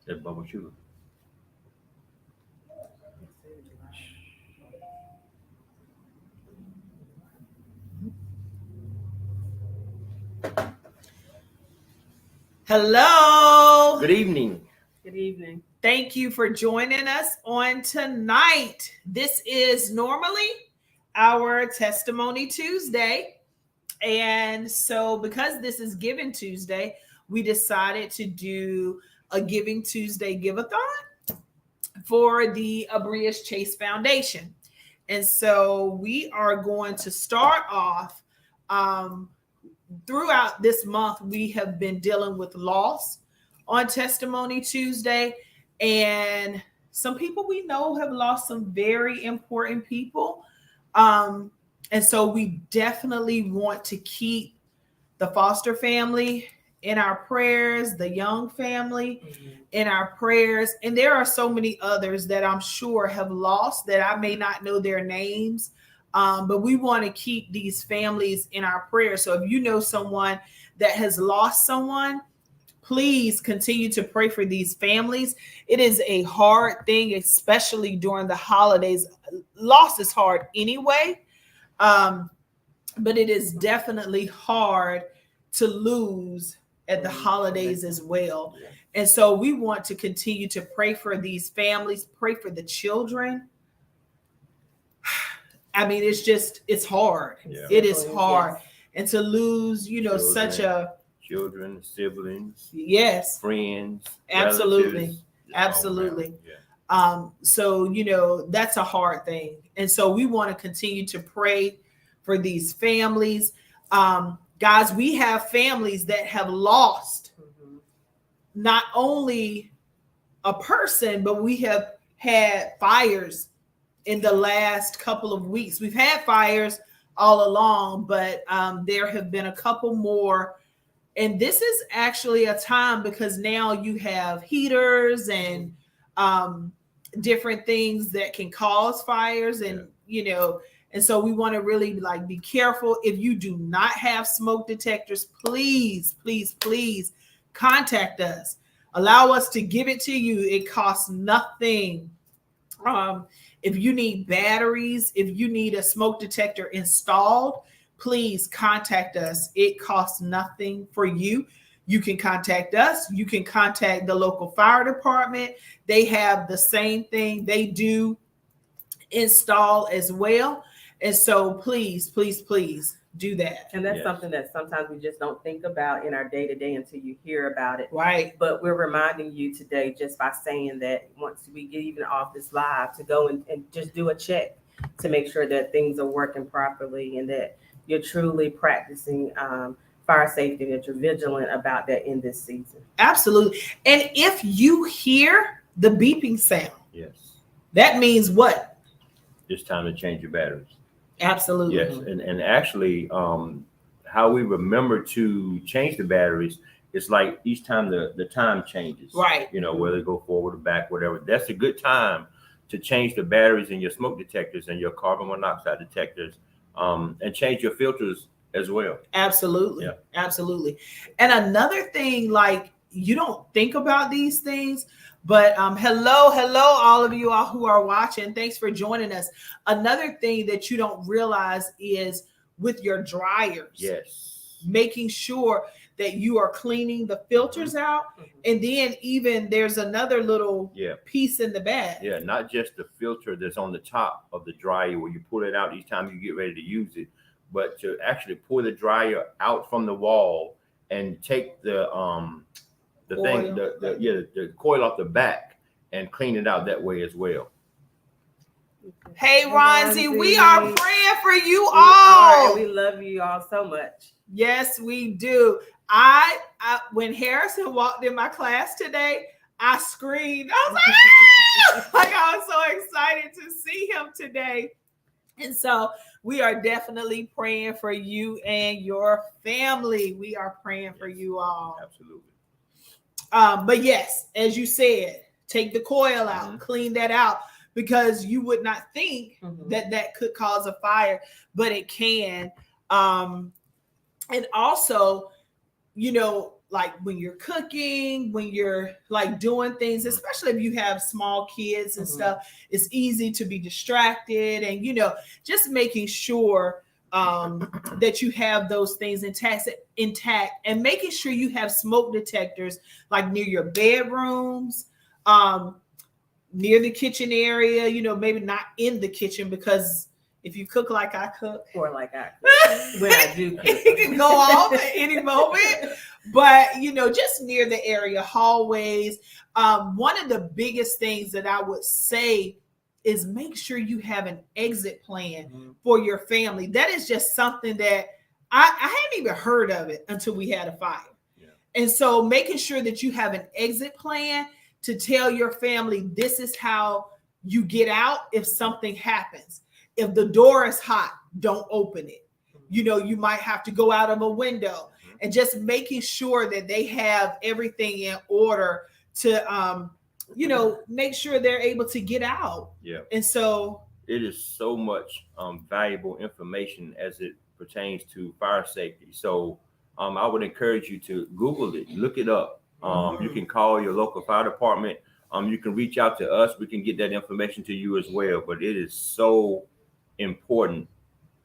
That bubble sugar. Hello. Good evening. Good evening. Thank you for joining us on tonight. This is normally our Testimony Tuesday. And so, because this is Giving Tuesday, we decided to do a Giving Tuesday Give-A-Thon for the Abria's Chase Foundation. And so, we are going to start off. Throughout this month, we have been dealing with loss on Testimony Tuesday. And some people we know have lost some very important people. And so we definitely want to keep the foster family in our prayers, the young family in our prayers. And there are so many others that I'm sure have lost that I may not know their names. But we want to keep these families in our prayers. So if you know someone that has lost someone, please continue to pray for these families. It is a hard thing, especially during the holidays. Loss is hard anyway, but it is definitely hard to lose at the holidays as well. And so we want to continue to pray for these families, pray for the children. I mean, it's hard. Yeah. It is hard. And to lose, Children. such a Children, siblings, yes, friends, absolutely, relatives, absolutely. Yeah. So that's a hard thing, and so we want to continue to pray for these families. Guys, we have families that have lost not only a person, but we have had fires in the last couple of weeks. We've had fires all along, but there have been a couple more. And this is actually a time because now you have heaters and different things that can cause fires. And, and so we want to really be careful. If you do not have smoke detectors, please, please, please contact us. Allow us to give it to you. It costs nothing. If you need batteries, if you need a smoke detector installed, please contact us. It costs nothing for you. You can contact us. You can contact the local fire department. They have the same thing. They do install as well. And so please, please, please do that. And that's something that sometimes we just don't think about in our day-to-day until you hear about it. Right. But we're reminding you today just by saying that once we get even off this live to go and just do a check to make sure that things are working properly and that you're truly practicing fire safety, that you're vigilant about that in this season. Absolutely. And if you hear the beeping sound, yes, that means what? It's time to change your batteries. Absolutely. Yes, and actually, how we remember to change the batteries is like each time the time changes. Right. Whether it go forward or back, whatever. That's a good time to change the batteries in your smoke detectors and your carbon monoxide detectors, and change your filters as well. Absolutely. Yeah. Absolutely. And another thing, you don't think about these things, but hello, all of you all who are watching. Thanks for joining us. Another thing that you don't realize is with your dryers. Yes. Making sure that you are cleaning the filters out. And then even there's another little piece in the bag. Yeah, not just the filter that's on the top of the dryer where you pull it out each time you get ready to use it, but to actually pull the dryer out from the wall and take the coil off the back and clean it out that way as well. Hey, Ronzi, we are praying for you all. We love you all so much. Yes, we do. I when Harrison walked in my class today, I screamed. I was like, I was so excited to see him today. And so we are definitely praying for you and your family. We are praying for you all. Absolutely. But yes, as you said, take the coil out, clean that out, because you would not think that could cause a fire, but it can. And also, like when you're cooking, when you're like doing things, especially if you have small kids and stuff, it's easy to be distracted. And, you know, just making sure that you have those things intact and making sure you have smoke detectors like near your bedrooms, near the kitchen area, you know, maybe not in the kitchen, because if you cook like I cook, or like I cook, when I do cook, it can go off at any moment. But, you know, just near the area, hallways. One of the biggest things that I would say is make sure you have an exit plan for your family. That is just something that I hadn't even heard of it until we had a fire. Yeah. And so making sure that you have an exit plan to tell your family, this is how you get out if something happens. If the door is hot, don't open it. You know, you might have to go out of a window, and just making sure that they have everything in order to, you know, make sure they're able to get out. Yeah. And so it is so much valuable information as it pertains to fire safety. So I would encourage you to Google it, look it up. You can call your local fire department. You can reach out to us. We can get that information to you as well. But it is so important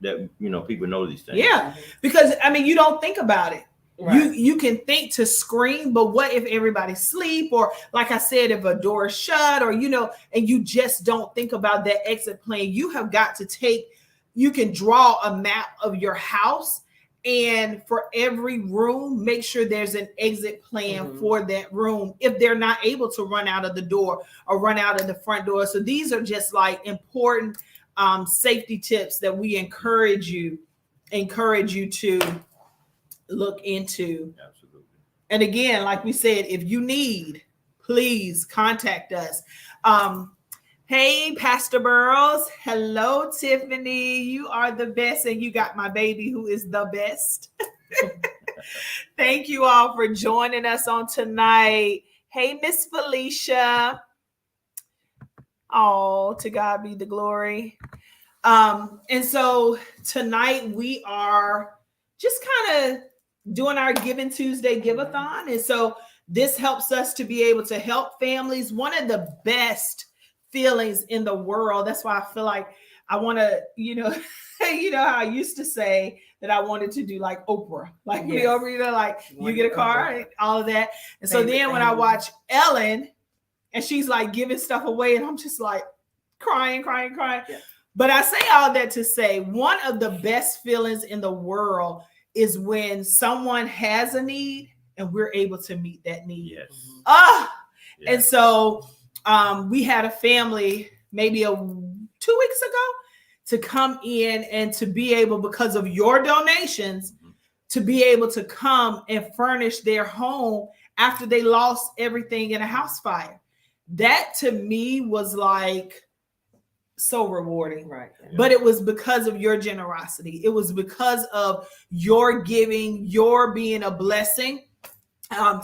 that, you know, people know these things. Yeah, because I mean, you don't think about it. Right. You can think to scream, but what if everybody's asleep, or like I said, if a door is shut, or, you know, and you just don't think about that exit plan. You have got to you can draw a map of your house, and for every room, make sure there's an exit plan for that room if they're not able to run out of the door or run out of the front door. So these are just like important safety tips that we encourage you to look into. Absolutely. And again, like we said, if you need, please contact us. Hey, Pastor Burrows. Hello, Tiffany. You are the best, and you got my baby who is the best. Thank you all for joining us on tonight. Hey, Miss Felicia. Oh, to God be the glory. And so tonight we are just kind of doing our Giving Tuesday Give-A-Thon. And so this helps us to be able to help families. One of the best feelings in the world. That's why I feel like I want to, you know, you know how I used to say that I wanted to do like Oprah, like me over, you know, like you get a car and all of that. And so then when I watch Ellen and she's like giving stuff away, and I'm just like crying. Yeah. But I say all that to say one of the best feelings in the world is when someone has a need and we're able to meet that need. Yes. And so we had a family maybe 2 weeks ago to come in and to be able, because of your donations, to be able to come and furnish their home after they lost everything in a house fire. That to me was like so rewarding. Right. Yeah. But it was because of your generosity. It was because of your giving, your being a blessing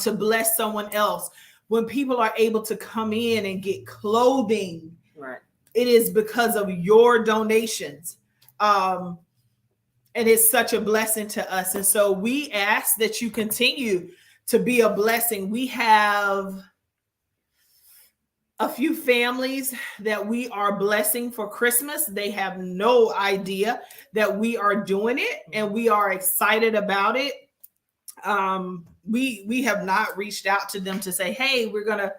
to bless someone else. When people are able to come in and get clothing, right, it is because of your donations. And it's such a blessing to us. And so we ask that you continue to be a blessing. We have a few families that we are blessing for Christmas. They have no idea that we are doing it, and we are excited about it. We have not reached out to them to say, hey, we're going to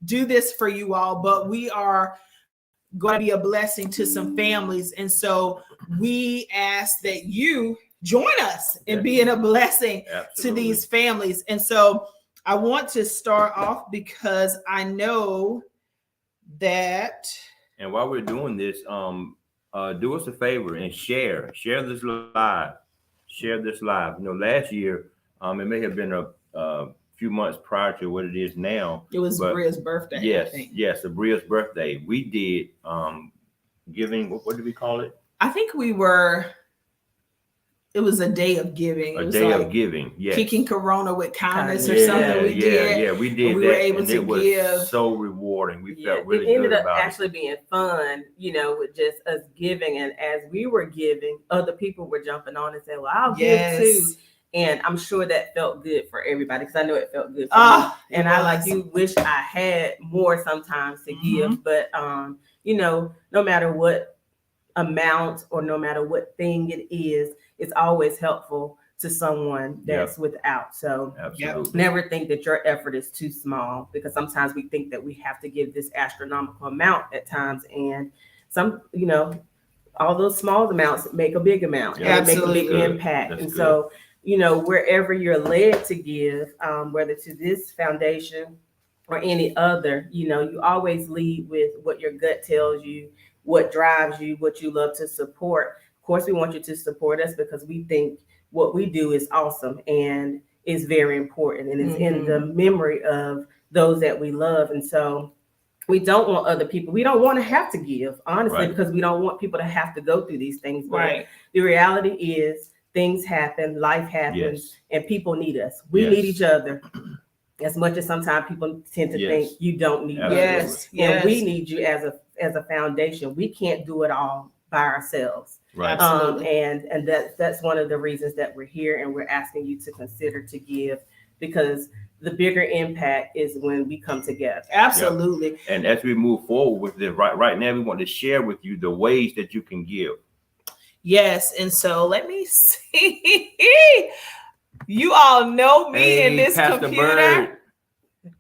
do this for you all, but we are going to be a blessing to some families. And so we ask that you join us in being a blessing to these families. And so I want to start off because I know that. And while we're doing this, do us a favor and share this live. Share this live. You know, last year, it may have been a few months prior to what it is now. It was Abria's birthday. Yes, yes, Abria's birthday. We did giving. What did we call it? I think it was a day of giving. A day of giving. Yes. Kicking Corona with kindness or something. We did. Yeah, we did. We were able to give. So rewarding. We felt really good about it. It ended up actually being fun, you know, with just us giving. And as we were giving, other people were jumping on and saying, well, I'll give too. And I'm sure that felt good for everybody, because I know it felt good for me. And I, like you, wish I had more sometimes to give. But, no matter what amount or no matter what thing it is, it's always helpful to someone that's without. So absolutely, never think that your effort is too small, because sometimes we think that we have to give this astronomical amount at times. And some, all those small amounts make a big amount, and make a big impact. That's and good. So, wherever you're led to give, whether to this foundation or any other, you always lead with what your gut tells you, what drives you, what you love to support. Of course, we want you to support us because we think what we do is awesome and is very important, and it's in the memory of those that we love. And so we don't want other people, we don't want to have to give, honestly, because we don't want people to have to go through these things. But the reality is things happen, life happens, and people need us. We need each other as much as sometimes people tend to think you don't need us. And we need you as a foundation. We can't do it all by ourselves. Right. And that's one of the reasons that we're here, and we're asking you to consider to give, because the bigger impact is when we come together. Absolutely. Yep. And as we move forward with this, right now, we want to share with you the ways that you can give. Yes. And so let me see. You all know me in this Pastor computer. Bird.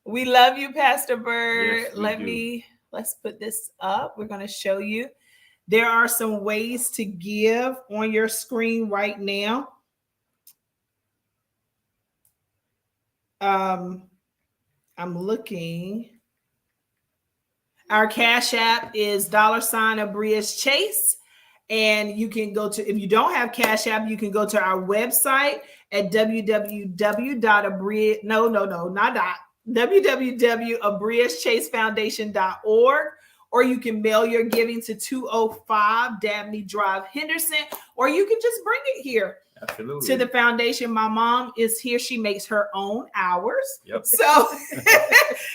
We love you, Pastor Bird. Yes, let's put this up. We're going to show you. There are some ways to give on your screen right now. I'm looking. Our Cash App is $Abria's Chase. And you can go to, if you don't have Cash App, you can go to our website at www.abriaschasefoundation.org, or you can mail your giving to 205 Dabney Drive, Henderson, or you can just bring it here. Absolutely. To the foundation. My mom is here. She makes her own hours. Yep. So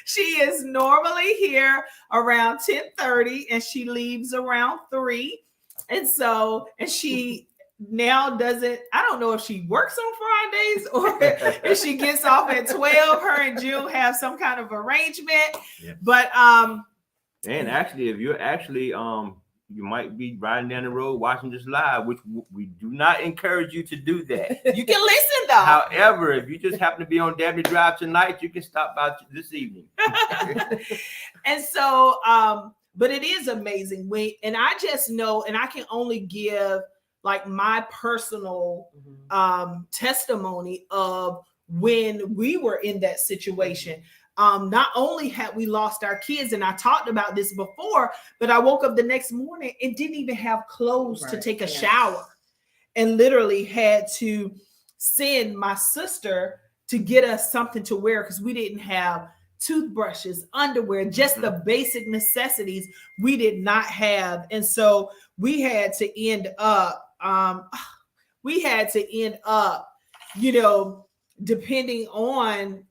she is normally here around 10:30 and she leaves around 3. And she now doesn't, I don't know if she works on Fridays or if she gets off at 12. Her and June have some kind of arrangement. Yeah. But and actually, if you're actually you might be riding down the road watching this live, which we do not encourage you to do that. You can listen though. However, if you just happen to be on Dabney Drive tonight, you can stop by this evening. And so, but it is amazing. And I just know, and I can only give like my personal testimony of when we were in that situation. Not only had we lost our kids, and I talked about this before, but I woke up the next morning and didn't even have clothes to take a shower, and literally had to send my sister to get us something to wear because we didn't have toothbrushes, underwear, just the basic necessities we did not have. And so we had to end up, depending on,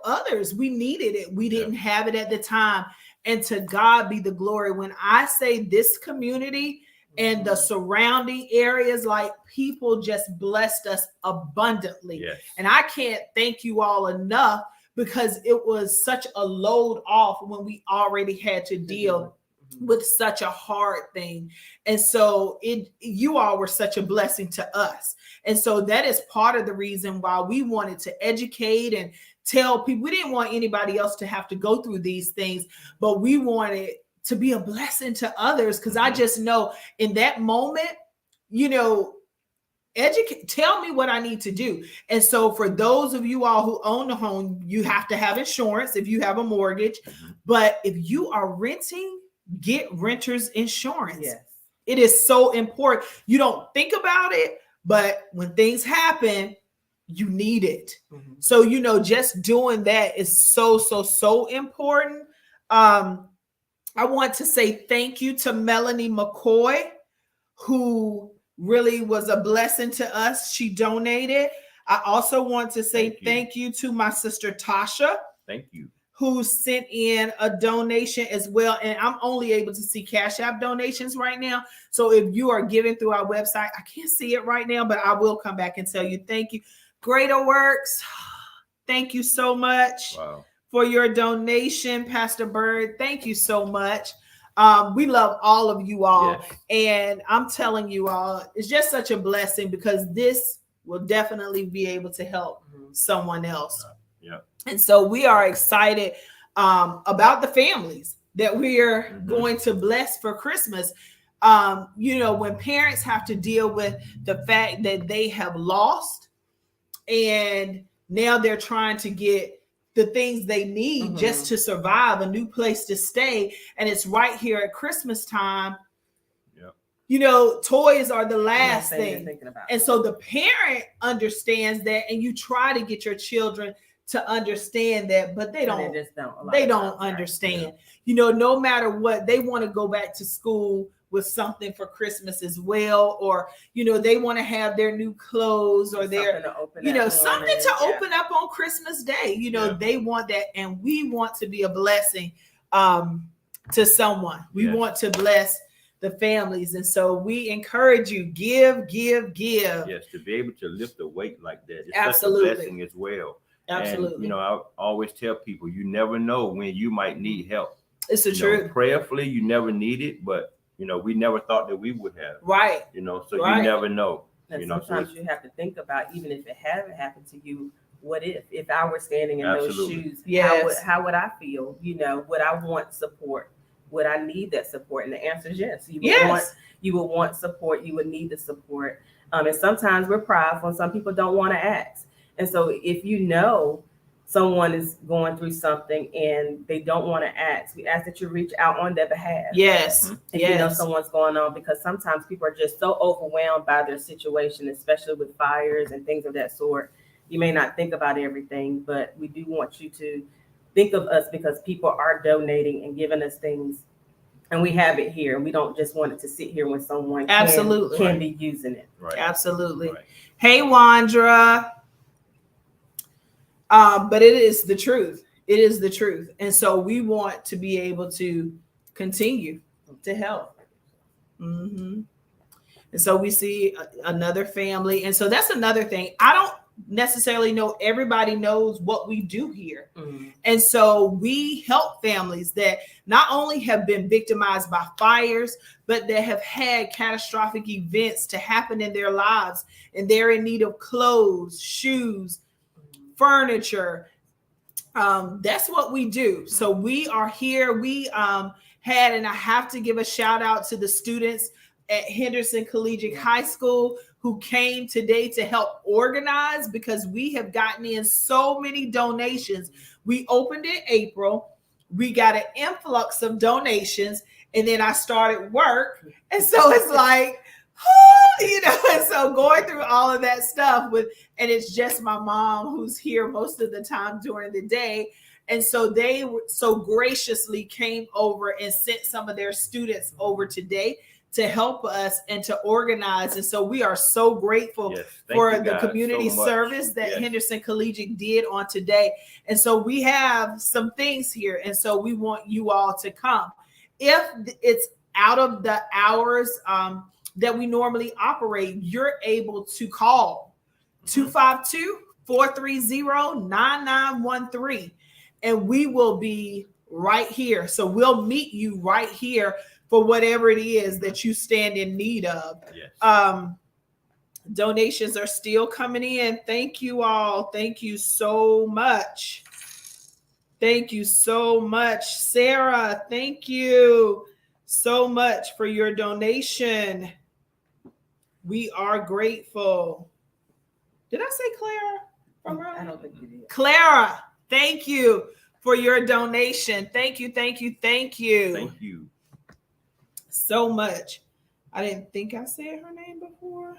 others. We needed it. We didn't have it at the time. And to God be the glory. When I say this community and the surrounding areas, like, people just blessed us abundantly. Yes. And I can't thank you all enough, because it was such a load off when we already had to deal with such a hard thing. And so you all were such a blessing to us. And so that is part of the reason why we wanted to educate and tell people. We didn't want anybody else to have to go through these things, but we wanted to be a blessing to others. Because I just know in that moment, educate, tell me what I need to do. And so for those of you all who own a home, you have to have insurance if you have a mortgage. But if you are renting, get renter's insurance. Yes. It is so important. You don't think about it, but when things happen, you need it. So, just doing that is so, so, so important. I want to say thank you to Melanie McCoy, who really was a blessing to us. She donated. I also want to say thank you to my sister Tasha. Thank you. who sent in a donation as well. And I'm only able to see Cash App donations right now. So if you are giving through our website, I can't see it right now, but I will come back and tell you. Thank you. Greater Works, thank you so much for your donation, Pastor Bird. Thank you so much. We love all of you all. Yes. And I'm telling you all, it's just such a blessing because this will definitely be able to help someone else. Yeah. And so we are excited about the families that we are going to bless for Christmas. When parents have to deal with the fact that they have lost and now they're trying to get the things they need just to survive, a new place to stay. And it's right here at Christmas time. Toys are the last thing. And so the parent understands that, and you try to get your children to understand that, but they don't understand. No matter what, they want to go back to school with something for Christmas as well, or they want to have their new clothes or their something to open up on Christmas Day. They want that, and we want to be a blessing to someone. We want to bless the families, and so we encourage you, give. Yes, to be able to lift a weight like that, it's absolutely such a blessing as well. Absolutely. And I always tell people, you never know when you might need help. It's the truth. Prayerfully, you never need it, but we never thought that we would have. Right. So you never know. And sometimes you have to think about, even if it hasn't happened to you, what if I were standing in those shoes? Yes. How would I feel? Would I want support? Would I need that support? And the answer is yes. You would want support. You would need the support. And sometimes we're prideful, and some people don't want to ask. And so if someone is going through something and they don't want to ask, we ask that you reach out on their behalf. Yes. If someone's going on, because sometimes people are just so overwhelmed by their situation, especially with fires and things of that sort. You may not think about everything, but we do want you to think of us, because people are donating and giving us things, and we have it here. We don't just want it to sit here when someone can be using it. Right. Absolutely. Right. Hey, Wandra. But it is the truth. It is the truth. And so we want to be able to continue to help. And so we see another family. And so that's another thing. I don't necessarily know everybody knows what we do here. And so we help families that not only have been victimized by fires, but that have had catastrophic events to happen in their lives, and they're in need of clothes, shoes, furniture. That's what we do. So we are here. We had, and I have to give a shout out to the students at Henderson Collegiate High School who came today to help organize, because we have gotten in so many donations. We opened in April. We got an influx of donations, and then I started work. And so it's like, and so going through all of that stuff and it's just my mom who's here most of the time during the day. And so they so graciously came over and sent some of their students over today to help us and to organize. And so we are so grateful for the community service that Henderson Collegiate did on today. And so we have some things here. And so we want you all to come. If it's out of the hours that we normally operate, you're able to call 252-430-9913, and we will be right here. So we'll meet you right here for whatever it is that you stand in need of. Donations are still coming in. Thank you all. Thank you so much. Thank you so much. Sarah, thank you so much for your donation. We are grateful. Did I say Clara? I don't think you did. Clara, thank you for your donation. Thank you, thank you, thank you. Thank you so much. I didn't think I said her name before.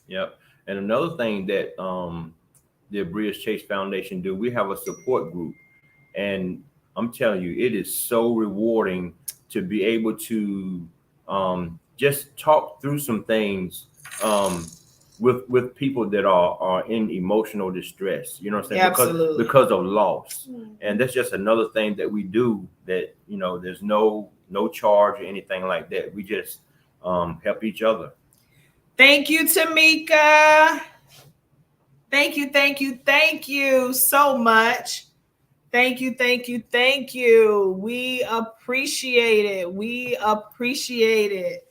Yep. And another thing that the Abria Chase Foundation do, we have a support group. And I'm telling you, it is so rewarding to be able to just talk through some things with people that are in emotional distress. You know what I'm saying? Absolutely. Because of loss. And that's just another thing that we do that, there's no charge or anything like that. We just help each other. Thank you, Tamika. Thank you so much. Thank you. We appreciate it.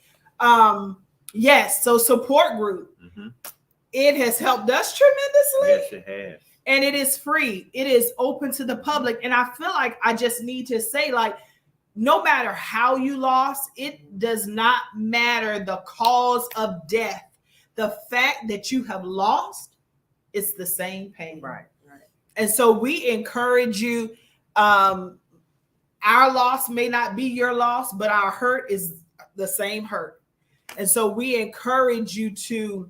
Yes, so support group. Mm-hmm. It has helped us tremendously. Yes, it has. And it is free. It is open to the public. And I feel like I just need to say, like, no matter how you lost, it does not matter the cause of death. The fact that you have lost, it's the same pain. Right. And so we encourage you. Our loss may not be your loss, but our hurt is the same hurt. And so we encourage you to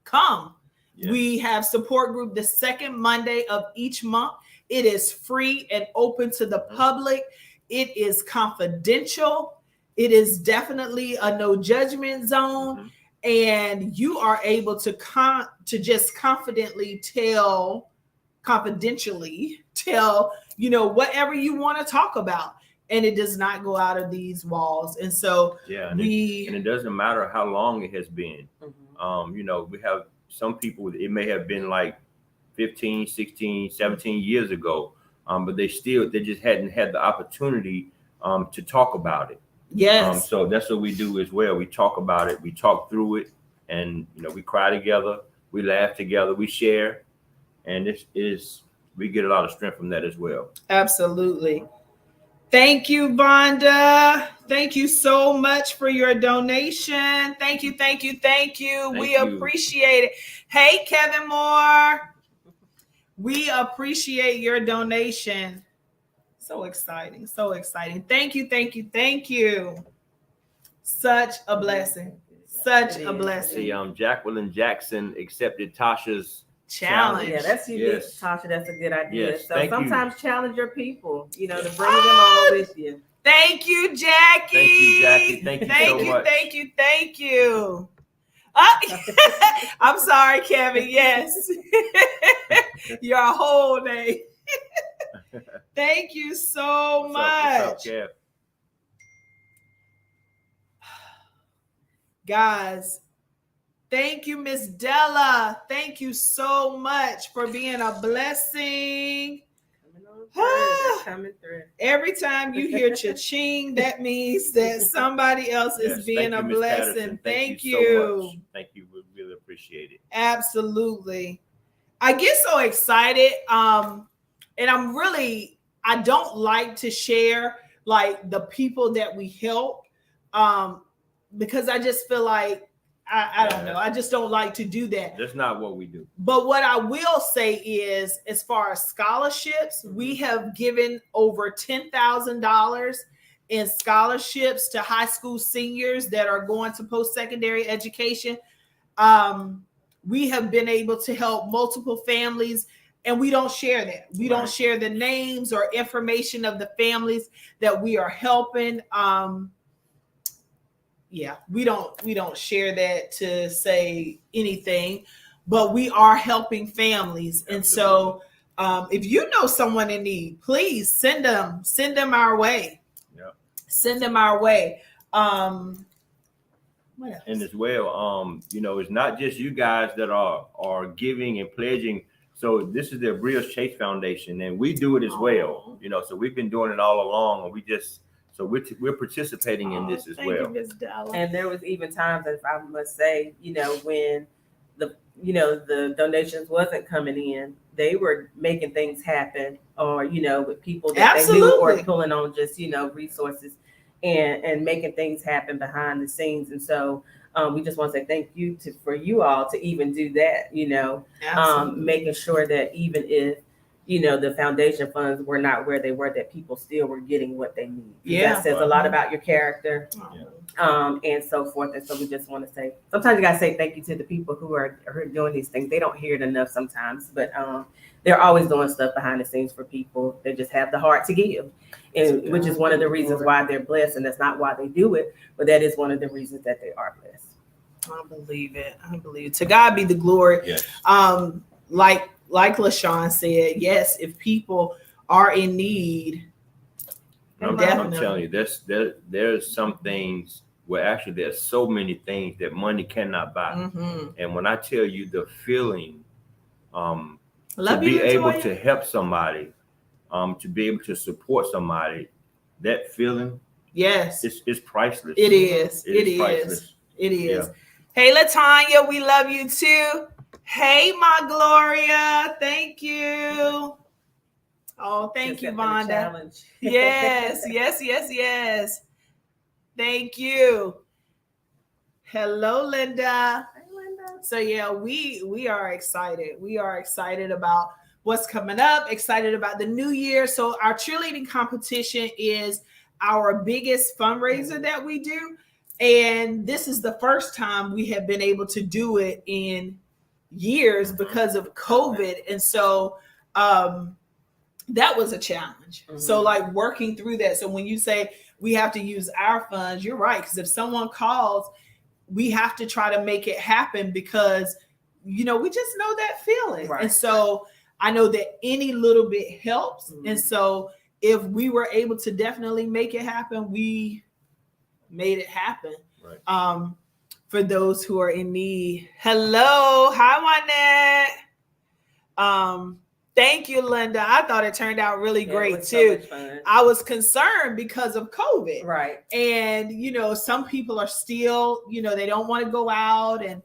come. Yes. We have support group the second Monday of each month. It is free and open to the public. It is confidential. It is definitely a no judgment zone. Mm-hmm. And you are able to just confidentially tell, whatever you want to talk about. And it does not go out of these walls. And so Yes. So that's what we do as well. We talk about it, we talk through it, and we cry together, we laugh together, we share, and we get a lot of strength from that as well. Absolutely. Thank you, Vonda. Thank you so much for your donation. Thank you. We appreciate it. Hey, Kevin Moore. We appreciate your donation. So exciting. Thank you. Such a blessing. See, Jacqueline Jackson accepted Tasha's challenge. Yeah, that's unique, yes. Tasha. That's a good idea. Yes, so sometimes challenge your people, to bring them on with you. Thank you, Jackie. Thank you so much. Thank you. I'm sorry, Kevin. Yes. Your whole name. Thank you so much. What's up, Kev? Guys, thank you, Miss Della. Thank you so much for being a blessing. Coming through. Every time you hear cha-ching, that means that somebody else is being a blessing. Thank you so much. Thank you. We really appreciate it. Absolutely. I get so excited. And I don't like to share like the people that we help because I just feel like I don't know. I just don't like to do that. That's not what we do. But what I will say is, as far as scholarships, we have given over $10,000 in scholarships to high school seniors that are going to post-secondary education. We have been able to help multiple families, and we don't share that. We don't share the names or information of the families that we are helping. We don't share that to say anything, but we are helping families. And so if you know someone in need, please send them our way. Yeah. Send them our way. What else? And as well, it's not just you guys that are giving and pledging. So this is the Abria Chase Foundation, and we do it as well. So we've been doing it all along, and so we're participating in this as well. And there was even times, if I must say, when the donations wasn't coming in, they were making things happen, or with people that they knew, or pulling on just resources and making things happen behind the scenes. And so we just want to say thank you for you all to even do that. Making sure that even if the foundation funds were not where they were, that people still were getting what they need. That says a lot about your character, and so forth. And so we just want to say, sometimes you got to say thank you to the people who are doing these things. They don't hear it enough sometimes, but they're always doing stuff behind the scenes for people. They just have the heart to give, and which is one of the reasons why they're blessed. And that's not why they do it, but that is one of the reasons that they are blessed. I believe it. I believe it. To God be the glory. Yes. Like LaShawn said, yes, if people are in need, I'm definitely. telling you, there's some things where actually there's so many things that money cannot buy. Mm-hmm. And when I tell you the feeling, to Love be you, able Latoya. to help somebody, to be able to support somebody, that feeling, Yes, it's priceless. it is. It is. Priceless. It is. Yeah. Hey, Latanya, we love you too. Hey, my Gloria, thank you. Oh, thank you, Vonda. Yes. Thank you. Hello, Linda. Hey, Linda. So yeah, we are excited. We are excited about what's coming up, excited about the new year. So our cheerleading competition is our biggest fundraiser that we do. And this is the first time we have been able to do it in years because of COVID. And so that was a challenge. Mm-hmm. So like working through that. So when you say we have to use our funds, you're right. Because if someone calls, we have to try to make it happen because, we just know that feeling. Right. And so I know that any little bit helps. Mm-hmm. And so if we were able to definitely make it happen, we made it happen. Right. For those who are in need. Hello. Hi, Juanette. Thank you, Linda. I thought it turned out really great too. So much fun. I was concerned because of COVID. Right. And, some people are still, they don't want to go out and,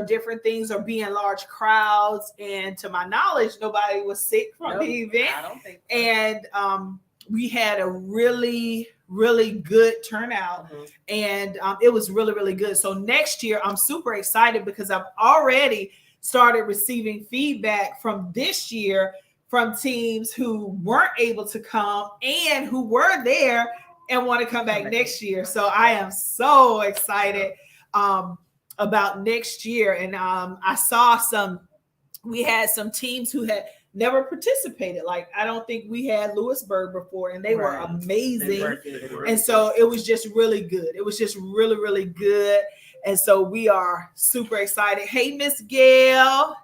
different things are being large crowds. And to my knowledge, nobody was sick from the event. I don't think so. And we had a really, really good turnout. Mm-hmm. And it was really, really good. So next year, I'm super excited because I've already started receiving feedback from this year from teams who weren't able to come and who were there and want to come back next year. So I am so excited about next year. And I saw we had some teams who had never participated. Like, I don't think we had Lewisburg before, and they were amazing. And so it was just really good. It was just really, really good. And so we are super excited. Hey, Miss Gail.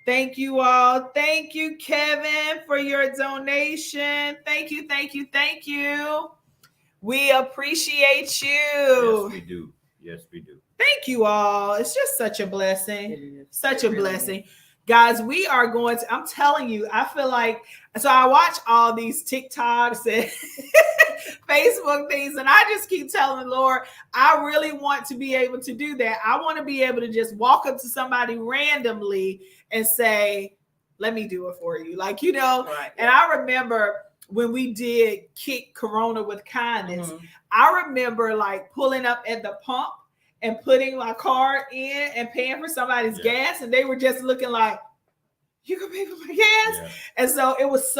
Thank you all. Thank you, Kevin, for your donation. Thank you. We appreciate you. Yes, we do. Thank you all. It's just such a blessing. Such a blessing. Is. Guys, we are going to, I'm telling you, I feel like, so I watch all these TikToks and Facebook things, and I just keep telling the Lord, I really want to be able to do that. I want to be able to just walk up to somebody randomly and say, let me do it for you. Right. And I remember when we did Kick Corona with Kindness, I remember pulling up at the pump and putting my card in and paying for somebody's gas. And they were just looking like, you can pay for my gas? Yeah. And so it was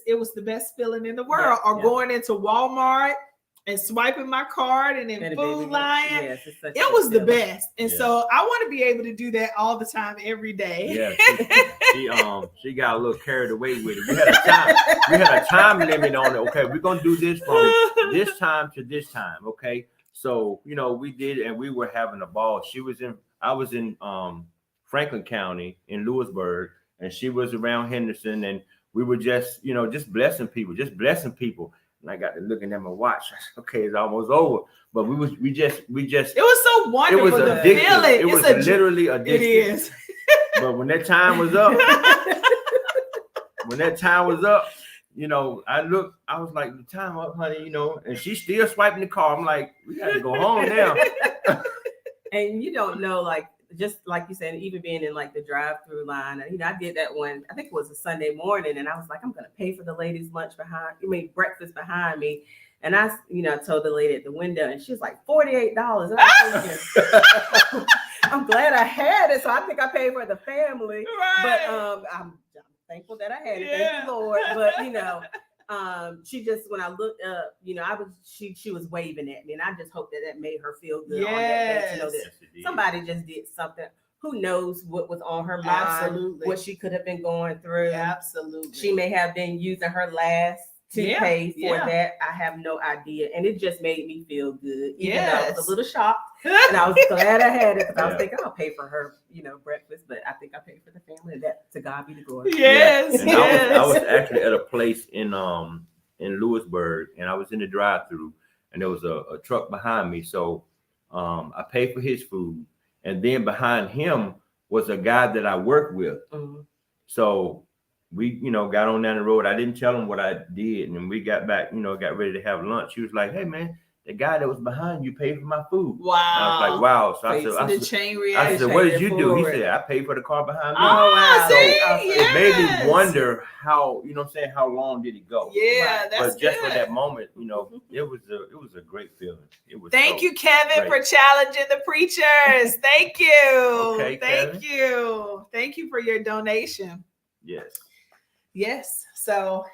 it was the best feeling in the world. Going into Walmart and swiping my card and in Food Lion. It was the best. And so I want to be able to do that all the time, every day. Yeah. She got a little carried away with it. We had a time limit on it. Okay, we're going to do this from this time to this time. Okay. So, we did, and we were having a ball. I was in Franklin County in Lewisburg, and she was around Henderson, and we were just blessing people. And I got to looking at my watch. Okay, it's almost over. But we just. It was so wonderful. It was addictive. It was literally addictive. It is. But when that time was up, I was like, the time up, honey, and she's still swiping the card. I'm like, we got to go home now. And you don't know, just like you said, even being in the drive-through line, I did that one, I think it was a Sunday morning, and I was like, I'm going to pay for the ladies' breakfast behind me. And I told the lady at the window, and she was like, $48. And I was thinking, I'm glad I had it. So I think I paid for the family. Right. But I'm thankful that I had it. Thank the Lord. But she just, when I looked up, she was waving at me, and I just hope that made her feel good on that day to know that somebody just did something. Who knows what was on her mind? Absolutely. What she could have been going through. Absolutely. She may have been using her last to pay for that. I have no idea, and it just made me feel good. Even though I was a little shocked And I was glad I had it because I was Yeah. thinking I'll pay for her, breakfast, but I think I paid for the family, and that to God be the glory. Yes, And yes. I was actually at a place in Lewisburg, and I was in the drive-through, and there was a truck behind me. So I paid for his food, and then behind him was a guy that I work with. Mm-hmm. So we, got on down the road. I didn't tell him what I did, and then we got back, got ready to have lunch. He was like, "Hey man, the guy that was behind you paid for my food." Wow. And I was like, "Wow." So The chain I reaction. said, "What did you do?" He forward. said, "I paid for the car behind me." Oh, wow. So See? it made Yes. me wonder how, how long did it go? Yeah, Right. that's But just good. for that moment, it was a great feeling. It was. Thank so you, Kevin, great. for challenging the preachers. Thank you. Okay, Thank Kevin. you. Thank you for your donation. Yes. Yes. So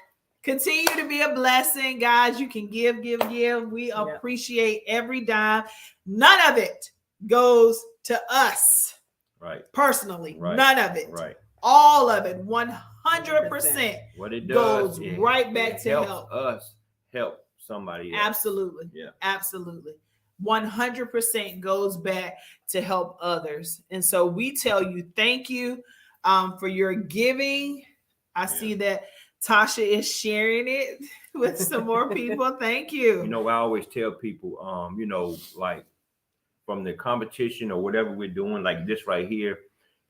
continue to be a blessing, guys. You can give. We appreciate every dime. None of it goes to us Right. personally. Right. None of it. Right. All of it. 100% What it goes does, right back to helps help us help somebody else. Absolutely. Yeah. Absolutely. 100% goes back to help others. And so we tell you, thank you for your giving. I see that Tasha is sharing it with some more people. Thank you. I always tell people, like from the competition or whatever we're doing, like this right here,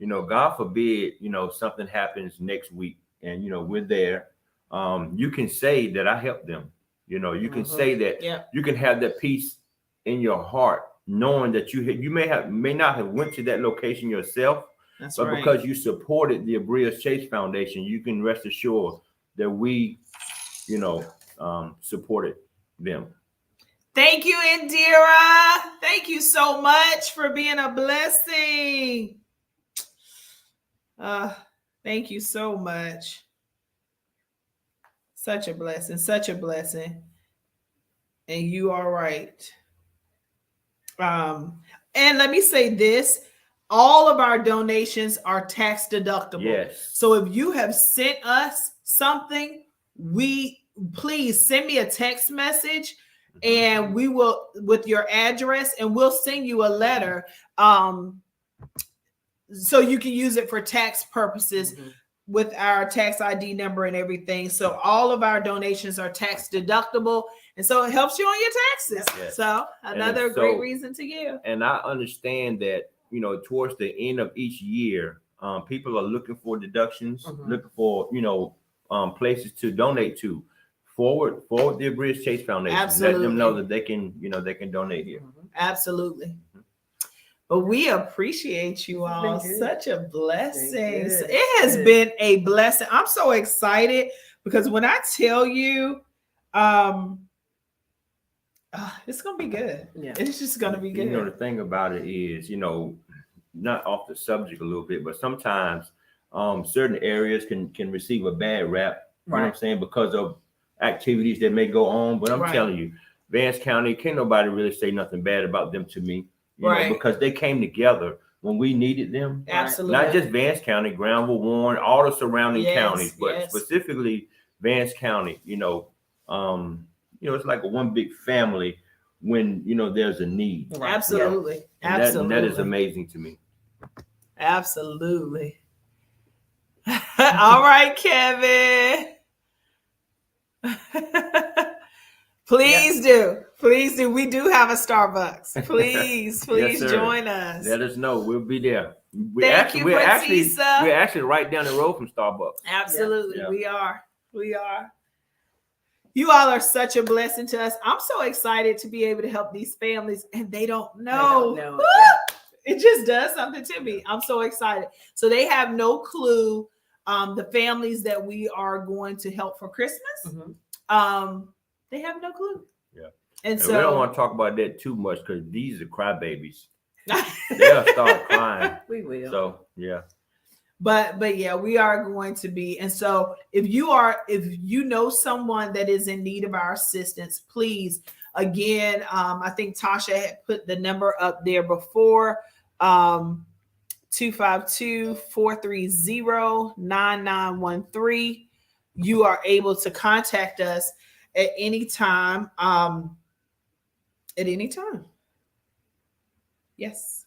God forbid, something happens next week and, we're there. You can say that I helped them. You can say that you can have that peace in your heart, knowing that you may not have went to that location yourself. That's but right. because you supported the Abria Chase Foundation, you can rest assured that we, supported them. Thank you, Indira. Thank you so much for being a blessing. Thank you so much. Such a blessing, such a blessing. And you are right. And let me say this. All of our donations are tax deductible. Yes. So if you have sent us something, please send me a text message and we will, with your address, and we'll send you a letter so you can use it for tax purposes with our tax ID number and everything. So all of our donations are tax deductible. And so it helps you on your taxes. Yes. So another great reason to give. And I understand that, towards the end of each year, people are looking for deductions, looking for, places to donate to. Forward the Abria Chase Foundation. Absolutely. Let them know that they can donate here. Absolutely. But we appreciate you all. Such a blessing. It has been a blessing. I'm so excited because when I tell you, it's gonna be good. Yeah, it's just gonna be good. The thing about it is, not off the subject a little bit, but sometimes certain areas can receive a bad rap. You know what I'm saying? Because of activities that may go on. But I'm telling you, Vance County, can't nobody really say nothing bad about them to me. You know, because they came together when we needed them. Absolutely. Not just Vance County, Granville, Warren, all the surrounding counties, but specifically Vance County. It's like a one big family when there's a need. Absolutely. And Absolutely. That is amazing to me. Absolutely. All right, Kevin. Please do. We do have a Starbucks. Please join us. Let us know. We'll be there. We're actually right down the road from Starbucks. Absolutely. Yeah. We are. You all are such a blessing to us. I'm so excited to be able to help these families, and they don't know. It just does something to me. I'm so excited. So they have no clue. The families that we are going to help for Christmas, they have no clue. Yeah. And so we don't want to talk about that too much because these are crybabies. They'll start crying. We will. So yeah. But yeah, we are going to be. And so if you know someone that is in need of our assistance, please, again, I think Tasha had put the number up there before, 252-430-9913. You are able to contact us at any time. Yes.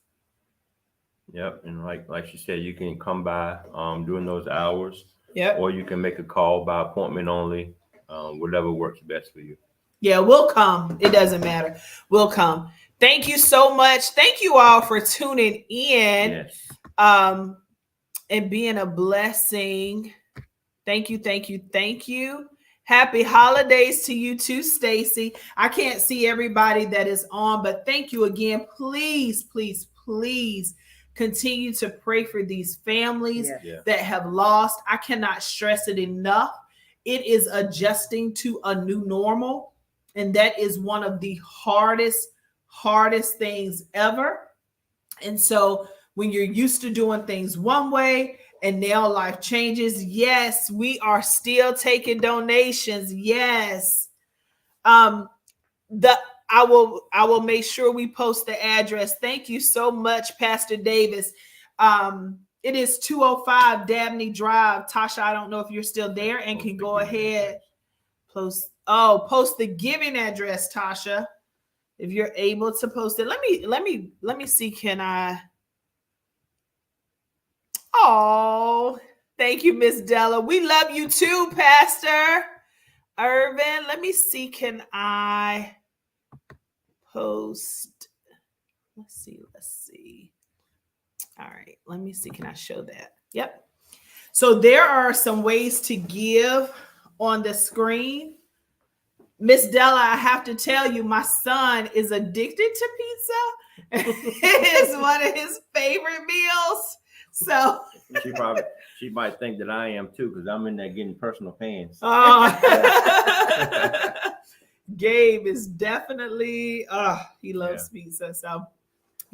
Yep. And like she said, you can come by during those hours, Yep. or you can make a call by appointment only, whatever works best for you. Yeah, we'll come. It doesn't matter. We'll come. Thank you so much. Thank you all for tuning in. Yes. And being a blessing. Thank you, thank you, thank you. Happy holidays to you too, Stacy. I can't see everybody that is on, but thank you again. Please, please, please continue to pray for these families that have lost. I cannot stress it enough. It is adjusting to a new normal, and that is one of the hardest things ever. And so when you're used to doing things one way and now life changes, yes, we are still taking donations. Yes. I will make sure we post the address. Thank you so much, Pastor Davis. It is 205 Dabney Drive. Tasha, I don't know if you're still there and can go ahead. Post the giving address, Tasha. If you're able to post it. Let me see. Can I? Oh, thank you, Miss Della. We love you too, Pastor Irvin. Let me see. Can I post? Let's see. All right. Let me see. Can I show that? Yep. So there are some ways to give on the screen. Miss Della, I have to tell you, my son is addicted to pizza. It is one of his favorite meals. So she might think that I am too, because I'm in there getting personal pans. Gabe is definitely he loves pizza. So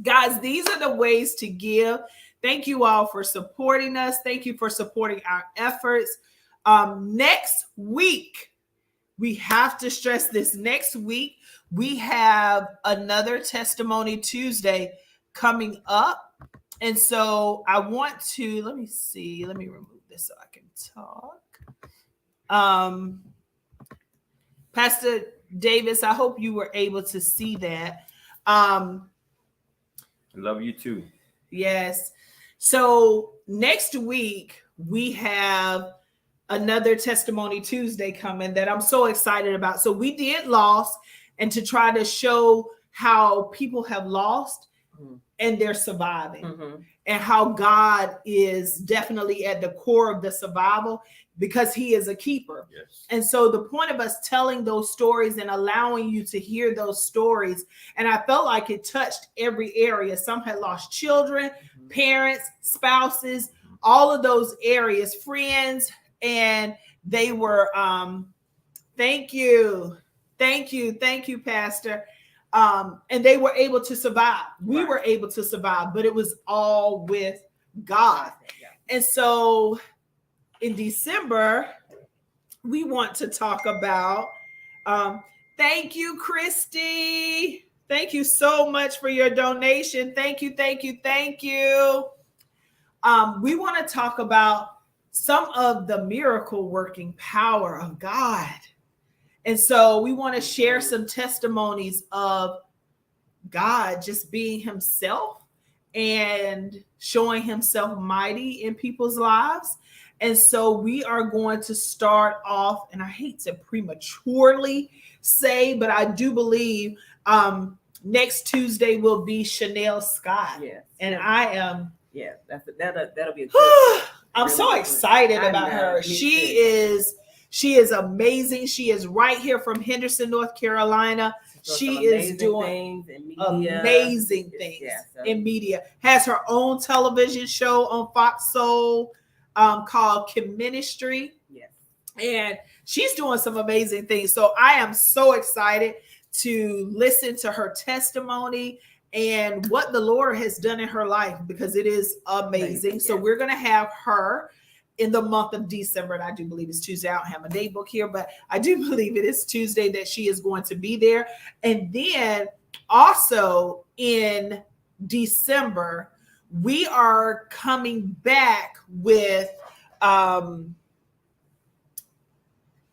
guys, these are the ways to give. Thank you all for supporting us. Thank you for supporting our efforts. Next week, we have to stress this. Next week, we have another Testimony Tuesday coming up. And so I want to, let me remove this so I can talk. Pastor Davis, I hope you were able to see that. I love you too. Yes. So next week, we have another Testimony Tuesday coming that I'm so excited about. So we did lost, and to try to show how people have lost and they're surviving, and how God is definitely at the core of the survival, because he is a keeper. Yes. And so the point of us telling those stories and allowing you to hear those stories, and I felt like it touched every area. Some had lost children, parents, spouses, all of those areas, friends, and they were thank you, Pastor. And they were able to survive. We were able to survive, but it was all with God. And so in December, we want to talk about thank you, Christy. Thank you so much for your donation. Thank you. We want to talk about some of the miracle working power of God. And so we want to share some testimonies of God just being himself and showing himself mighty in people's lives. And so we are going to start off, and I hate to prematurely say, but I do believe next Tuesday will be Chanel Scott. Yes. And I am. Yeah, that'll be a good I'm really so excited about her. She is amazing. She is right here from Henderson, North Carolina. She is doing amazing things in media. Has her own television show on Fox Soul called Kim Ministry. Yes. And she's doing some amazing things. So I am so excited to listen to her testimony and what the Lord has done in her life, because it is amazing. So we're going to have her in the month of December, and I do believe it's Tuesday. I don't have a date book here, but I do believe it is Tuesday that she is going to be there. And then also in December, we are coming back with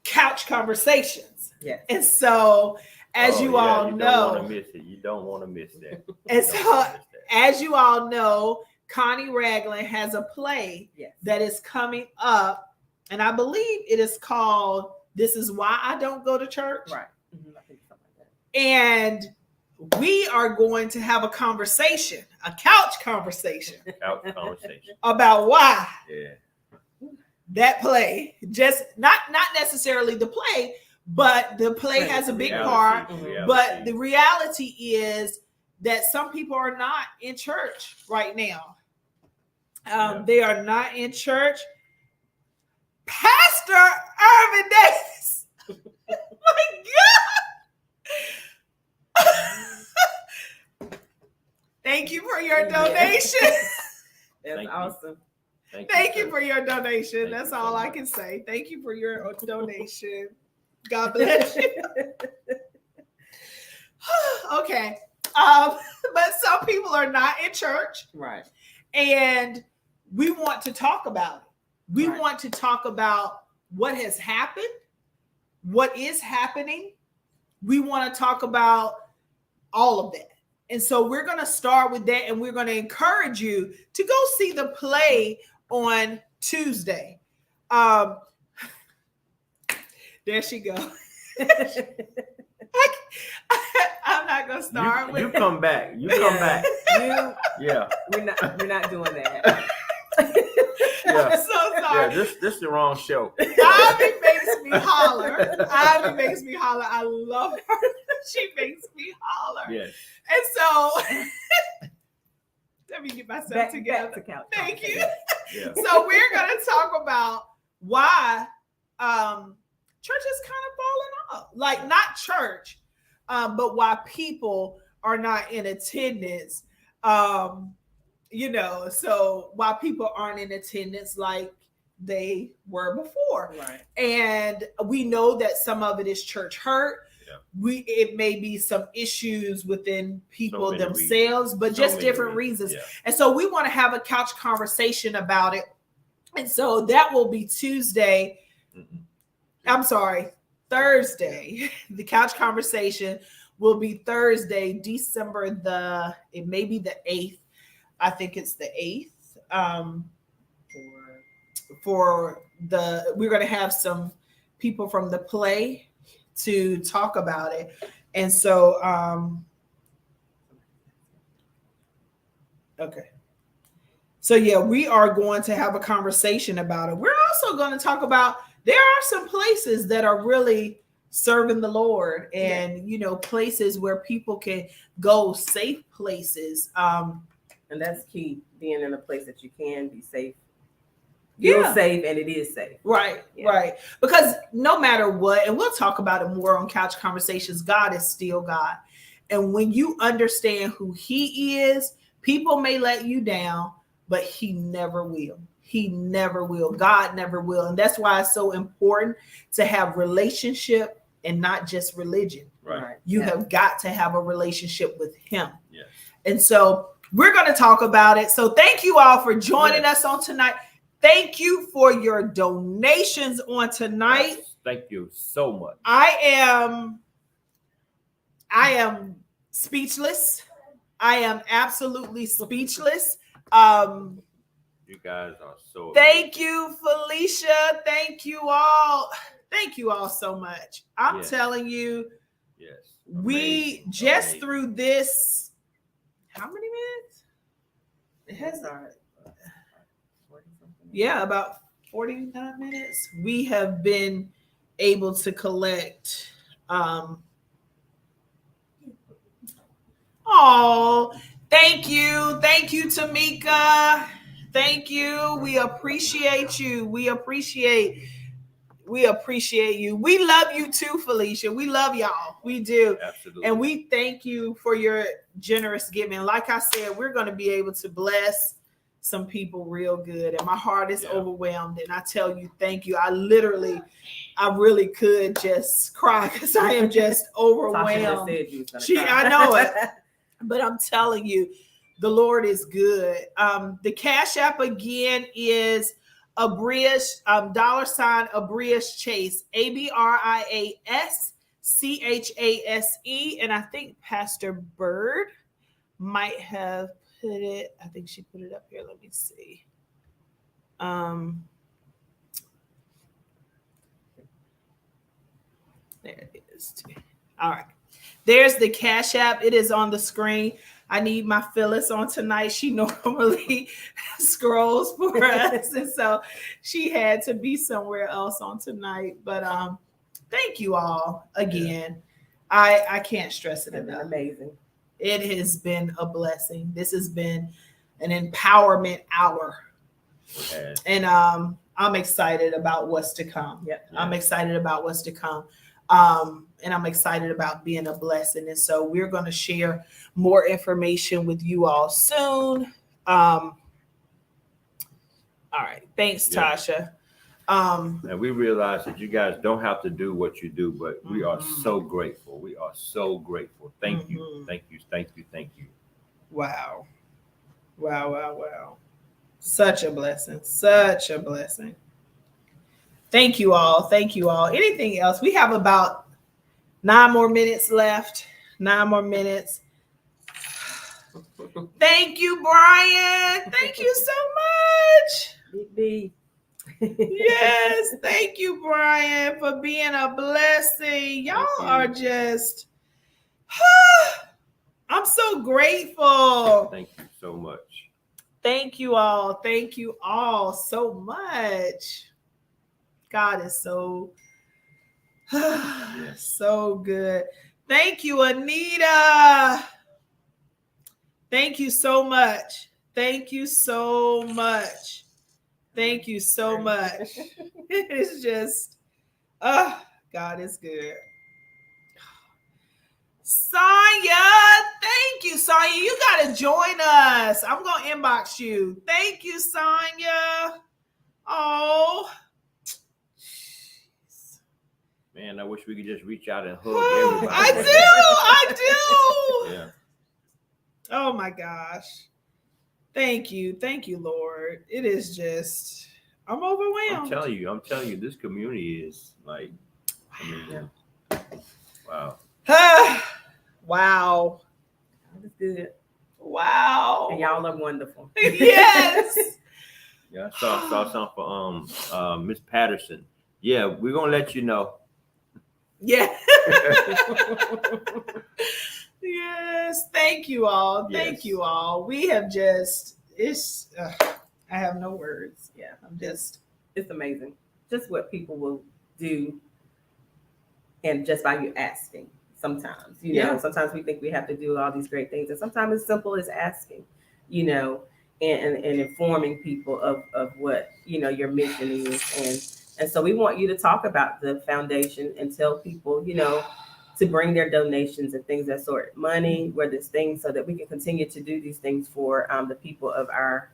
couch conversations. Yes. And so as you all you know. don't want to miss it. You don't want to miss that. And so, as you all know, Connie Ragland has a play that is coming up, and I believe it is called "This Is Why I Don't Go to Church." Right. Mm-hmm. I think something like that. And we are going to have a conversation, a couch conversation about why that play, just not necessarily the play, but the play has a big part. But the reality is that some people are not in church right now. They are not in church. Pastor Irvin Davis. My God. Thank you for your donation. That's awesome. Thank you for your donation. That's all I can say. Thank you for your donation. God bless you. Okay. But some people are not in church. Right. And we want to talk about it. We want to talk about what has happened, what is happening. We want to talk about all of that. And so we're going to start with that, and we're going to encourage you to go see the play on Tuesday. There she goes. I'm not going to start with you come back. You come back. We're not doing that. I'm so sorry. Yeah, this is the wrong show. Ivy makes me holler. I love her. She makes me holler. Yes. And so let me get myself together. Back to couch. Thank you. Yeah. So we're going to talk about why church is kind of falling off. Like, not church, but why people are not in attendance. So why people aren't in attendance like they were before. Right. And we know that some of it is church hurt. Yeah. It may be some issues within people themselves, but just different reasons. Yeah. And so we want to have a couch conversation about it. And so that will be Tuesday. Mm-hmm. I'm sorry, Thursday. The couch conversation will be Thursday, December it may be the 8th. I think it's the 8th. We're going to have some people from the play to talk about it. And so, okay. So yeah, we are going to have a conversation about it. We're also going to talk about, there are some places that are really serving the Lord, and, places where people can go, safe places. And that's key, being in a place that you can be safe. You're safe, and it is safe. Right, right. Because no matter what, and we'll talk about it more on Couch Conversations, God is still God. And when you understand who he is, people may let you down, but he never will. He never will. God never will. And that's why it's so important to have relationship and not just religion. Right. You have got to have a relationship with him. Yes. And so we're going to talk about it. So thank you all for joining us on tonight. Thank you for your donations on tonight. Yes. Thank you so much. I am speechless. I am absolutely speechless. You guys are so thank you, Felicia. Thank you all. Thank you all so much. I'm telling you, we just through this, how many minutes? It has about 49 minutes. We have been able to collect thank you, Tamika. Thank you. We appreciate you. We appreciate you. We love you too, Felicia. We love y'all. We do. Absolutely. And we thank you for your generous giving. Like I said, we're going to be able to bless some people real good. And my heart is overwhelmed. And I tell you, thank you. I really could just cry because I am just overwhelmed. I know it. But I'm telling you, the Lord is good. The Cash App again is Abria, $Abria Chase, ABRIAS CHASE. And I think Pastor Bird might have put it. I think she put it up here. Let me see. There it is. All right. There's the Cash App. It is on the screen. I need my Phyllis on tonight. She normally scrolls for us. And so she had to be somewhere else on tonight. But thank you all again. I can't stress it enough. Amazing. It has been a blessing. This has been an empowerment hour. Okay. And I'm excited about what's to come. Yep. I'm excited about what's to come. And I'm excited about being a blessing. And so we're going to share more information with you all soon. All right. Thanks, Yeah. Tasha. And we realize that you guys don't have to do what you do, but we are Mhm. so grateful. We are so grateful. Thank you. Mhm. Thank you. Thank you. Thank you. Wow. Wow, wow, wow. Such a blessing. Such a blessing. Thank you all. Thank you all. Anything else? We have about 9 more minutes left. 9 more minutes. Thank you, Brian. Thank you so much. Big B. Yes. Thank you, Brian, for being a blessing. Y'all Thank you. are just, I'm so grateful. Thank you so much. Thank you all. Thank you all so much. God is so, so good. Thank you, Anita. Thank you so much. Thank you so much. Thank you so much. It's just, God is good. Sonya, thank you, Sonya. You got to join us. I'm going to inbox you. Thank you, Sonya. Oh. Man, I wish we could just reach out and hug Whew, everybody. I do. Yeah. Oh my gosh. Thank you. Thank you, Lord. It is just, I'm overwhelmed. I'm telling you, this community is like, I mean, wow. Wow. That's good. Wow. And y'all are wonderful. Yes. Yeah, I saw something for Miss Patterson. Yeah, we're gonna let you know. Yeah. Yes. Thank you all. Thank Yes. you all. We have just, I have no words. Yeah. I'm just, It's amazing. Just what people will do. And just by you asking sometimes, you know, sometimes we think we have to do all these great things. And sometimes it's simple as asking, you know, and informing people of what, you know, your mission is. And so we want you to talk about the foundation and tell people, you know, to bring their donations and things that sort, money, whether it's things, so that we can continue to do these things for the people of our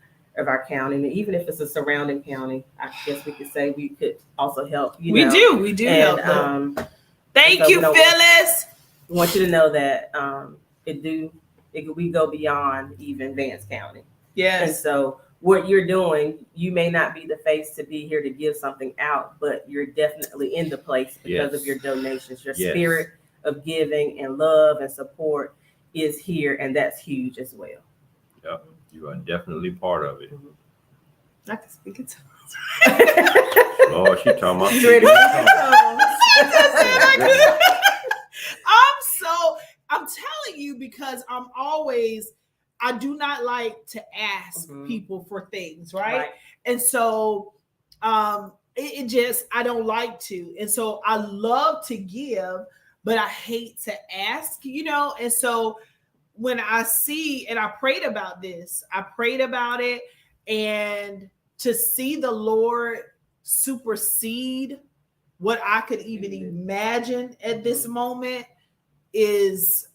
county. And even if it's a surrounding county, I guess we could say we could also help. You know? we do And, help them. Thank Thank you, Phyllis. We want you to know that we go beyond even Vance County. And Yes. so what you're doing, you may not be the face to be here to give something out, but you're definitely in the place because of your donations. Your spirit of giving and love and support is here, and that's huge as well. Yep, you are definitely part of it. I can speak it. Oh, she talking about. You ready? I'm telling you, because I do not like to ask people for things, right? And so it just, I don't like to. And so I love to give, but I hate to ask, you know? And so when I see, and I prayed about this, I prayed about it, and to see the Lord supersede what I could even imagine at this moment it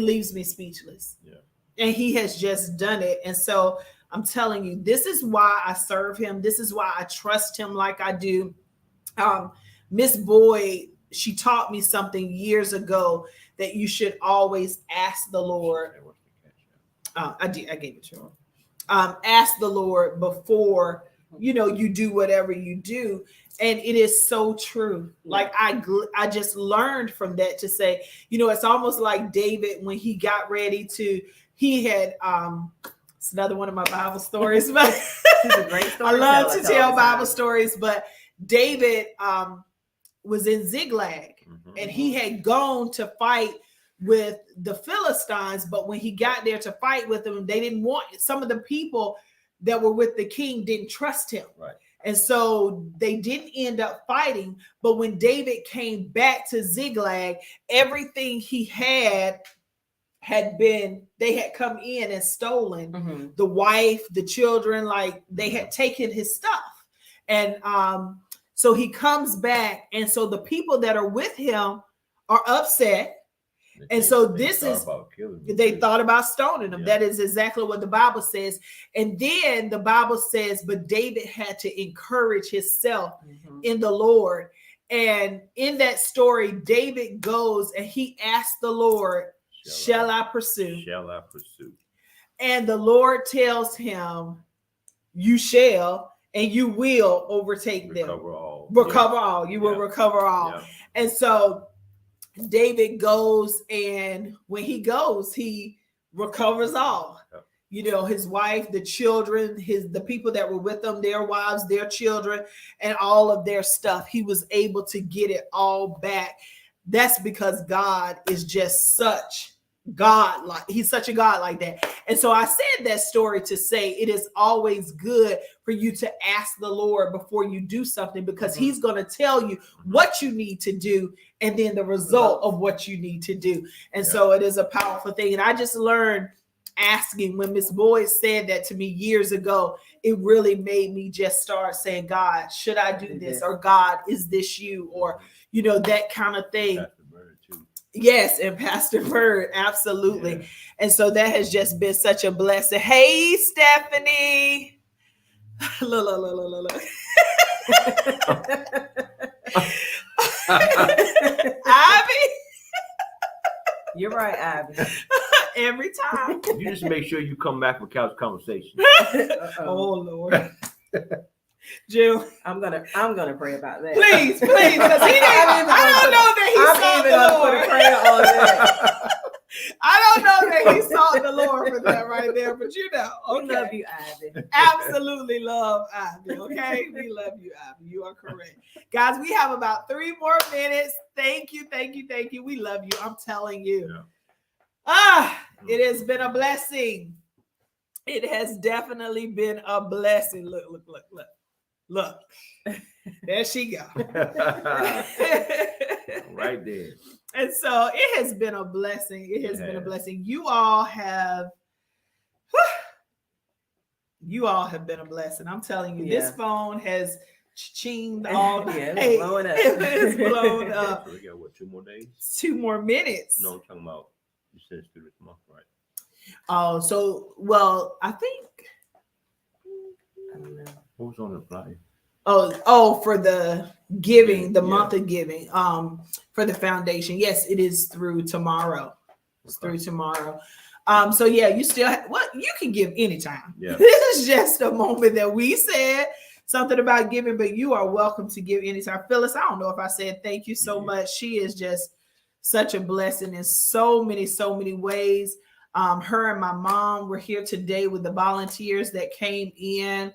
leaves me speechless. Yeah. And he has just done it. And so I'm telling you, this is why I serve him. This is why I trust him like I do. Miss Boyd, she taught me something years ago, that you should always ask the Lord. I gave it to her. Ask the Lord before you do whatever you do. And it is so true. Like I just learned from that to say, it's almost like David when he got ready he had it's another one of my Bible stories, but She's a great I love to storyteller, tell Bible stories. But David was in Ziklag, and he had gone to fight with the Philistines. But when he got there to fight with them, they didn't want some of the people that were with the king didn't trust him. Right. And so they didn't end up fighting. But when David came back to Ziklag, everything he had been, they had come in and stolen the wife, the children, like they had taken his stuff. And so he comes back. And so the people that are with him are upset. And so they thought about stoning him. Yeah. That is exactly what the Bible says. And then the Bible says, but David had to encourage himself in the Lord. And in that story, David goes and he asks the Lord, shall I pursue? Shall I pursue? And the Lord tells him, you shall, and you will overtake them. Recover all. You will recover all. Yeah. And so David goes, and when he goes, he recovers all. His wife, the children, the people that were with them, their wives, their children, and all of their stuff. He was able to get it all back. That's because God is just such God, like he's such a God like that. And so I said that story to say it is always good for you to ask the Lord before you do something, because he's going to tell you what you need to do and then the result of what you need to do. And so it is a powerful thing. And I just learned asking when Miss Boyd said that to me years ago, it really made me just start saying, God, should I do this? Or God, is this you? Or, that kind of thing. Yes, and Pastor Bird, absolutely. Yeah. And so that has just been such a blessing. Hey, Stephanie. Look. Ivy. You're right, Ivy. Every time. You just make sure you come back for couch conversation. Oh, Lord. Jill, I'm gonna pray about that. Please, because he didn't. I don't know that he sought the Lord. Put a prayer on that. I don't know that he sought the Lord for that right there, but okay. We love you, Ivy. Absolutely love Ivy. Okay, we love you, Ivy. You are correct, guys. We have about 3 more minutes. Thank you. We love you. I'm telling you. Yeah. It has been a blessing. It has definitely been a blessing. Look, there she go. Right there. And so it has been a blessing. It has been a blessing. You all have been a blessing. I'm telling you, this phone has chinged all day. It's blowing up. It's blown up. So we got what, 2 more days? 2 more minutes. No, I'm talking about you said it's through this month, right? Oh, so well, I think. I don't know. What was on the flyer? Oh, for the giving, the month of giving, for the foundation. Yes, it is through tomorrow. It's through tomorrow. So yeah, you still you can give anytime. Yeah. This is just a moment that we said something about giving, but you are welcome to give anytime. Phyllis, I don't know if I said thank you so much. She is just such a blessing in so many ways. Her and my mom were here today with the volunteers that came in.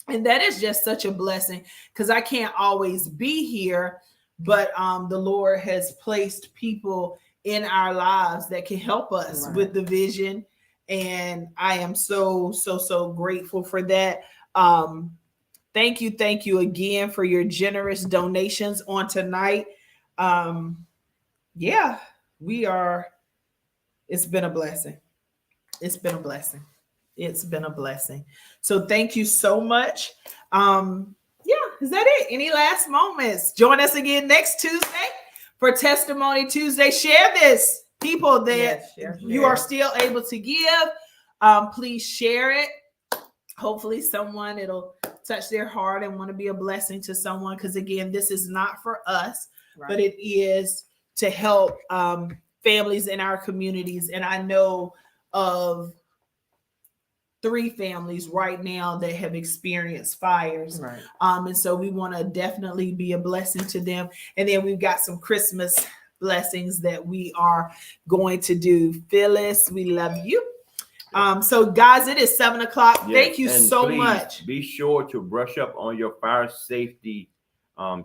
And that is just such a blessing because I can't always be here, but the Lord has placed people in our lives that can help us with the vision. And I am so grateful for that. Thank you again for your generous donations on tonight. It's been a blessing. It's been a blessing. It's been a blessing. So thank you so much. Is that it? Any last moments? Join us again next Tuesday for Testimony Tuesday. Share this, people that you are still able to give. Please share it. Hopefully it'll touch their heart and want to be a blessing to someone. Because again, this is not for us, but it is to help families in our communities. And I know of 3 families right now that have experienced fires. Right. And so we want to definitely be a blessing to them. And then we've got some Christmas blessings that we are going to do. Phyllis, we love you. So guys, it is 7 o'clock. Yes, Thank you and so please much. Be sure to brush up on your fire safety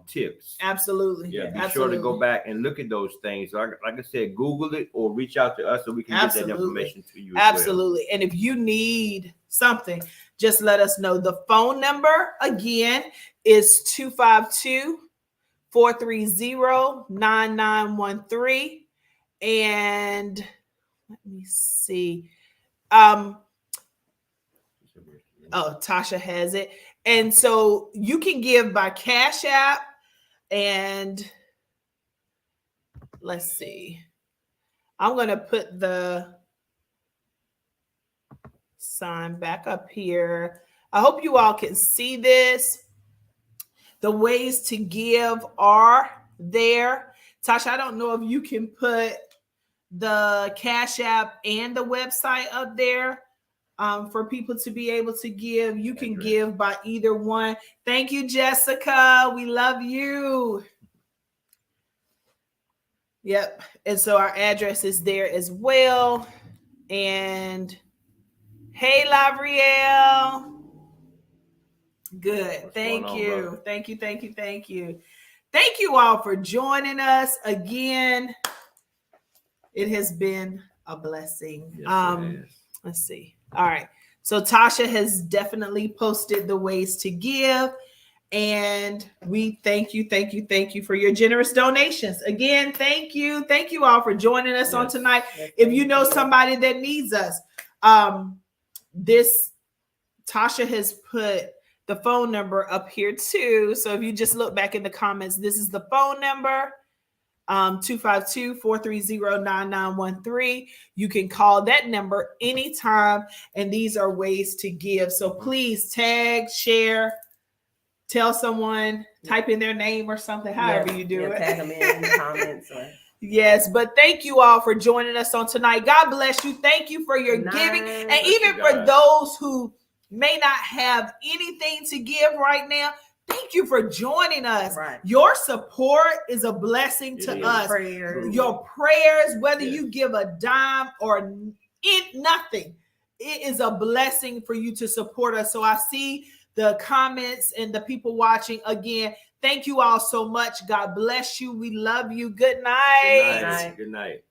tips. Absolutely. Yeah, be Absolutely. sure to go back and look at those things. Like I said, Google it or reach out to us so we can get that information to you. Absolutely. And if you need something, just let us know. The phone number again is 252-430-9913. And let me see. Tasha has it. And so you can give by Cash App, and let's see. I'm going to put the sign back up here. I hope you all can see this. The ways to give are there. Tasha, I don't know if you can put the Cash App and the website up there for people to be able to give. You can give by either one. Thank you, Jessica. We love you. Yep. And so our address is there as well. And hey, Lavriel. Good. Thank you. Thank you. Thank you. Thank you. Thank you all for joining us again. It has been a blessing. Yes, Let's see. All right. So Tasha has definitely posted the ways to give. And we thank you for your generous donations. Again, thank you. Thank you all for joining us on tonight. If you know somebody that needs us, this Tasha has put the phone number up here too. So if you just look back in the comments, this is the phone number. 252-430-9913. You can call that number anytime. And these are ways to give. So please tag, share, tell someone, type in their name or something, however you do it. Tag them in the comments. Yes, but thank you all for joining us on tonight. God bless you. Thank you for your giving. And even for those who may not have anything to give right now, thank you for joining us. Right. Your support is a blessing to us. Your prayers, whether you give a dime or nothing, it is a blessing for you to support us. So I see the comments and the people watching. Again, thank you all so much. God bless you. We love you. Good night. Good night.